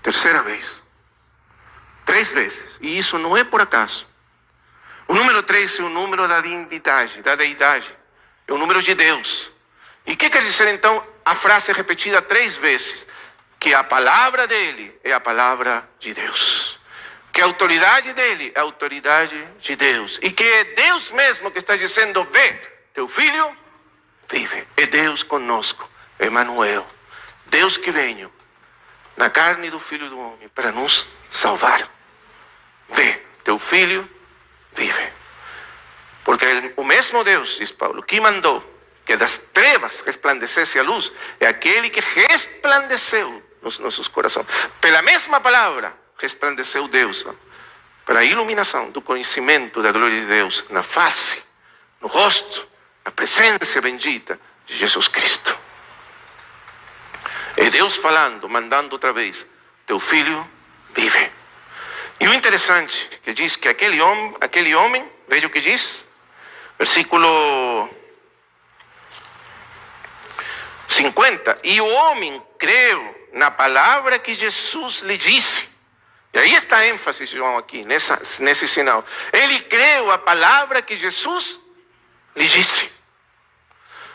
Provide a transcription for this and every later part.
Terceira vez. 3 vezes. E isso não é por acaso. O número 3 é o número da divindade, da deidade. É o número de Deus. E o que quer dizer então a frase repetida 3 vezes? Que a palavra dele é a palavra de Deus. Que a autoridade dele é a autoridade de Deus. E que é Deus mesmo que está dizendo: vê, teu filho vive. É Deus conosco, Emmanuel. Deus que veio na carne do Filho do Homem para nos salvar. Vê, teu filho vive. Porque o mesmo Deus, diz Paulo, que mandou que das trevas resplandecesse a luz, é aquele que resplandeceu nos nossos corações. Pela mesma palavra, resplandeceu Deus para a iluminação do conhecimento da glória de Deus na face, no rosto, na presença bendita de Jesus Cristo. É Deus falando, mandando outra vez: teu filho vive. E o interessante que diz que aquele homem, veja o que diz, versículo 50, e o homem creu na palavra que Jesus lhe disse. E aí está a ênfase, João, aqui, nesse sinal. Ele creu a palavra que Jesus lhe disse.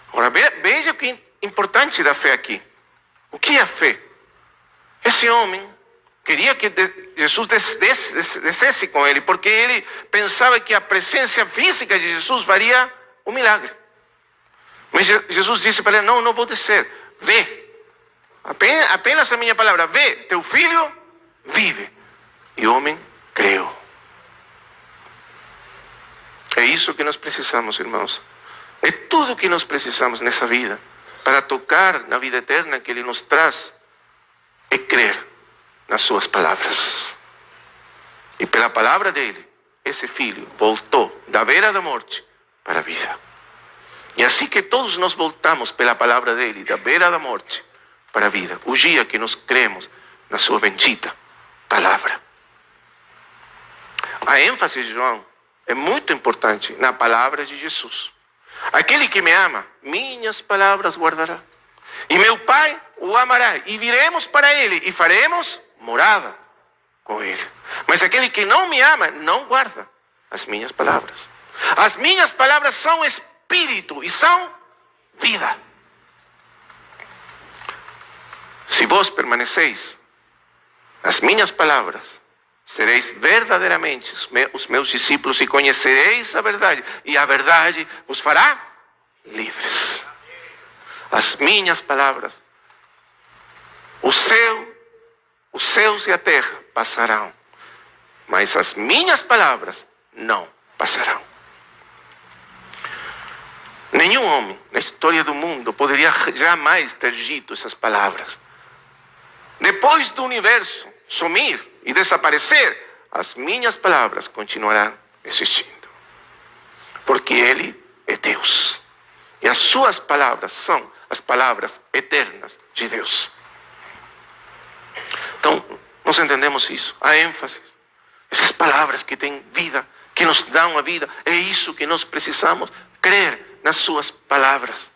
Agora, veja o que é importante da fé aqui. O que é a fé? Esse homem queria que Jesus descesse com ele, porque ele pensava que a presença física de Jesus faria um milagre. Mas Jesus disse para ele: não vou descer, vê. Apenas a minha palavra, vê, teu filho vive. E o homem creu. É isso que nós precisamos, irmãos. É tudo o que nós precisamos nessa vida para tocar na vida eterna que Ele nos traz. É crer nas suas palavras. E pela palavra dele, esse filho voltou da beira da morte para a vida. E assim que todos nós voltamos pela palavra dele, da beira da morte para a vida, o dia que nós cremos na sua bendita palavra. A ênfase de João é muito importante na palavra de Jesus. Aquele que me ama, minhas palavras guardará. E meu Pai o amará. E viremos para ele e faremos morada com ele. Mas aquele que não me ama, não guarda as minhas palavras. As minhas palavras são espírito e são vida. Se vós permaneceis nas minhas palavras, sereis verdadeiramente os meus discípulos e conhecereis a verdade. E a verdade vos fará livres. As minhas palavras, os céus e a terra passarão, mas as minhas palavras não passarão. Nenhum homem na história do mundo poderia jamais ter dito essas palavras. Depois do universo sumir e desaparecer, as minhas palavras continuarão existindo. Porque Ele é Deus. E as suas palavras são as palavras eternas de Deus. Então, nós entendemos isso. A ênfase. Essas palavras que têm vida, que nos dão a vida. É isso que nós precisamos crer nas suas palavras.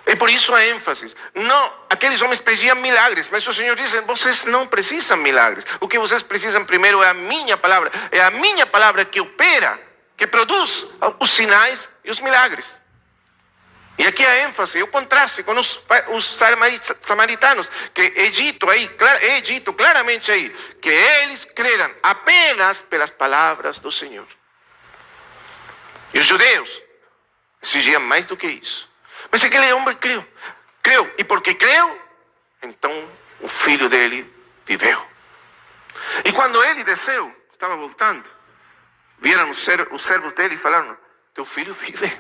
É por isso a ênfase. Não, aqueles homens pediam milagres, mas o Senhor diz: vocês não precisam milagres. O que vocês precisam primeiro é a minha palavra. É a minha palavra que opera, que produz os sinais e os milagres. E aqui a ênfase, o contraste com os samaritanos, que é dito claramente aí, que eles creram apenas pelas palavras do Senhor. E os judeus exigiam mais do que isso. Mas aquele homem creu, e porque creu, então o filho dele viveu. E quando ele desceu, estava voltando, viram os servos dele e falaram: teu filho vive.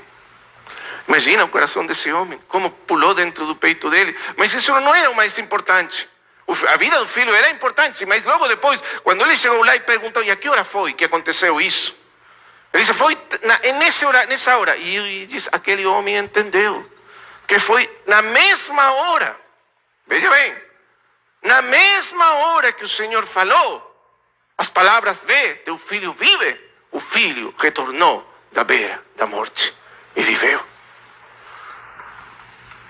Imagina o coração desse homem, como pulou dentro do peito dele. Mas isso não era o mais importante. A vida do filho era importante, mas logo depois, quando ele chegou lá e perguntou: e a que hora foi que aconteceu isso? Ele disse: foi nessa hora. E diz: aquele homem entendeu que foi na mesma hora. Veja bem, na mesma hora que o Senhor falou as palavras: vê, teu filho vive, o filho retornou da beira da morte e viveu.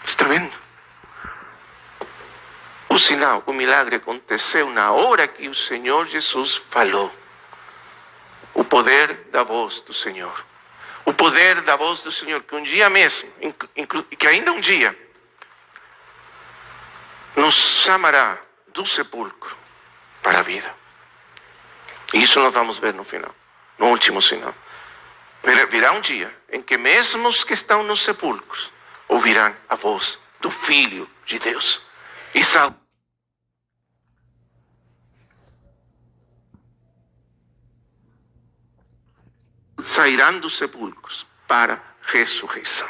Está vendo? O sinal, o milagre aconteceu na hora que o Senhor Jesus falou. O poder da voz do Senhor. O poder da voz do Senhor, que um dia mesmo, que ainda um dia, nos chamará do sepulcro para a vida. E isso nós vamos ver no final, no último sinal. Virá um dia em que mesmo os que estão nos sepulcros ouvirão a voz do Filho de Deus. E sairão dos sepulcros para a ressurreição.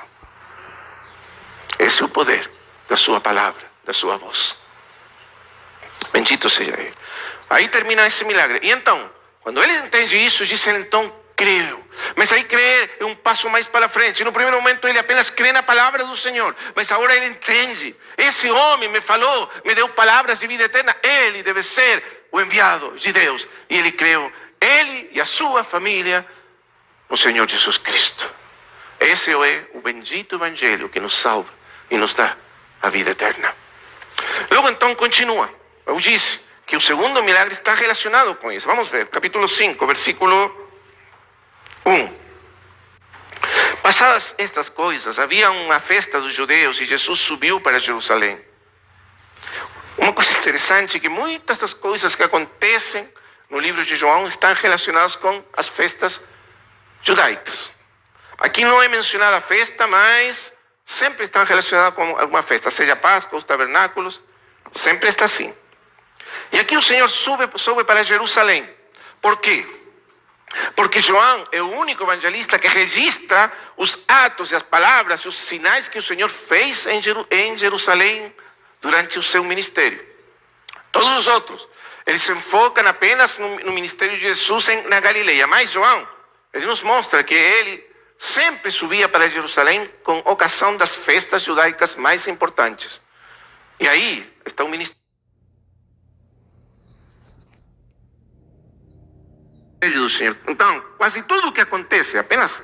Esse é o poder da sua palavra, da sua voz. Bendito seja Ele. Aí termina esse milagre. E então, quando ele entende isso, diz ele, então, creu. Mas aí crer é um passo mais para frente. No primeiro momento ele apenas crê na palavra do Senhor. Mas agora ele entende. Esse homem me falou, me deu palavras de vida eterna. Ele deve ser o enviado de Deus. E ele creu, ele e a sua família, no Senhor Jesus Cristo. Esse é o bendito evangelho que nos salva e nos dá a vida eterna. Logo então continua. Eu disse que o segundo milagre está relacionado com isso. Vamos ver, capítulo 5, versículo 1. Passadas estas coisas, havia uma festa dos judeus e Jesus subiu para Jerusalém. Uma coisa interessante é que muitas das coisas que acontecem no livro de João estão relacionadas com as festas judaicas. Aqui não é mencionada a festa, mas sempre estão relacionadas com alguma festa, seja Páscoa, os tabernáculos, sempre está assim. E aqui o Senhor sobe para Jerusalém. Por quê? Porque João é o único evangelista que registra os atos e as palavras e os sinais que o Senhor fez em Jerusalém durante o seu ministério. Todos os outros, eles se enfocam apenas no ministério de Jesus na Galileia. Mas João, ele nos mostra que ele sempre subia para Jerusalém com ocasião das festas judaicas mais importantes. E aí está o ministério do Senhor. Então, quase tudo o que acontece, apenas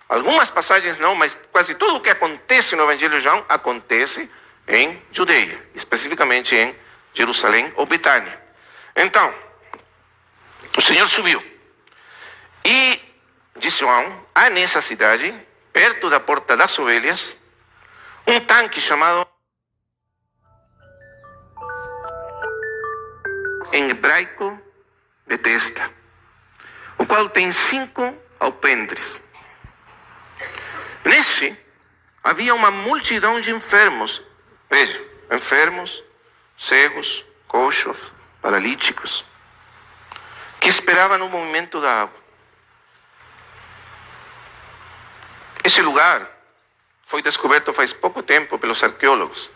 algumas passagens não, mas quase tudo o que acontece no Evangelho de João acontece em Judeia, especificamente em Jerusalém ou Betânia. Então, o Senhor subiu. E, diz João, há nessa cidade, perto da Porta das Ovelhas, um tanque chamado, em hebraico, Betesda, o qual tem 5 alpendres. Nesse havia uma multidão de enfermos. Veja, enfermos, cegos, coxos, paralíticos, que esperavam o movimento da água. Esse lugar foi descoberto faz pouco tempo pelos arqueólogos.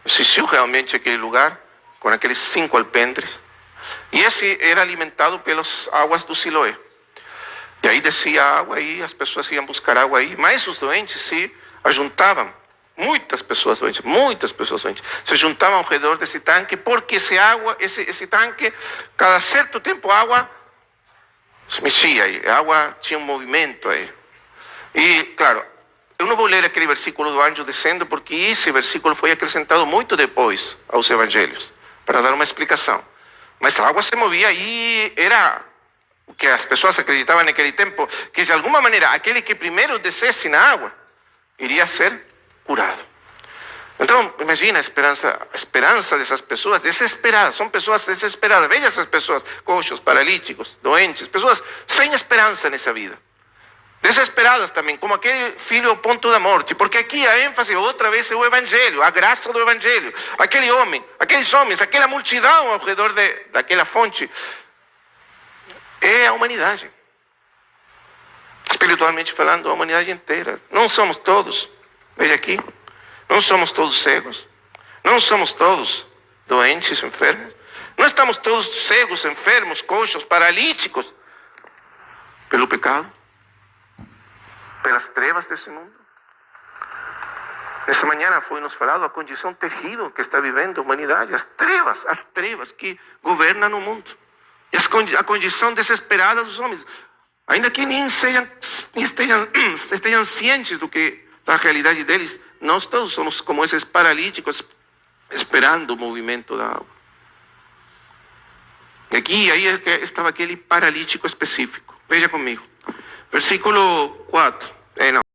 Existiu realmente aquele lugar com aqueles 5 alpendres. E esse era alimentado pelas águas do Siloé. E aí descia a água e as pessoas iam buscar água aí. Mas os doentes se ajuntavam. Muitas pessoas doentes se juntavam ao redor desse tanque, porque esse tanque, cada certo tempo a água se mexia aí. A água tinha um movimento aí. E, claro, eu não vou ler aquele versículo do anjo descendo, porque esse versículo foi acrescentado muito depois aos evangelhos, para dar uma explicação. Mas a água se movia e era o que as pessoas acreditavam naquele tempo, que de alguma maneira aquele que primeiro descesse na água iria ser curado. Então, imagina a esperança dessas pessoas desesperadas. São pessoas desesperadas. Veja essas pessoas, coxos, paralíticos, doentes, pessoas sem esperança nessa vida. Desesperadas também, como aquele filho ao ponto da morte, porque aqui a ênfase outra vez é o Evangelho, a graça do Evangelho. Aquele homem, aqueles homens, aquela multidão ao redor daquela fonte, é a humanidade. Espiritualmente falando, a humanidade inteira. Não somos todos, veja aqui, não somos todos cegos, não somos todos doentes, enfermos, não estamos todos cegos, enfermos, coxos, paralíticos, pelo pecado, pelas trevas desse mundo. Nessa manhã foi nos falado a condição terrível que está vivendo a humanidade, as trevas que governam o mundo, e a condição desesperada dos homens, ainda que nem estejam cientes da realidade deles. Nós todos somos como esses paralíticos, esperando o movimento da água. E aqui, aí estava aquele paralítico específico. Veja comigo. Versículo 4. Não.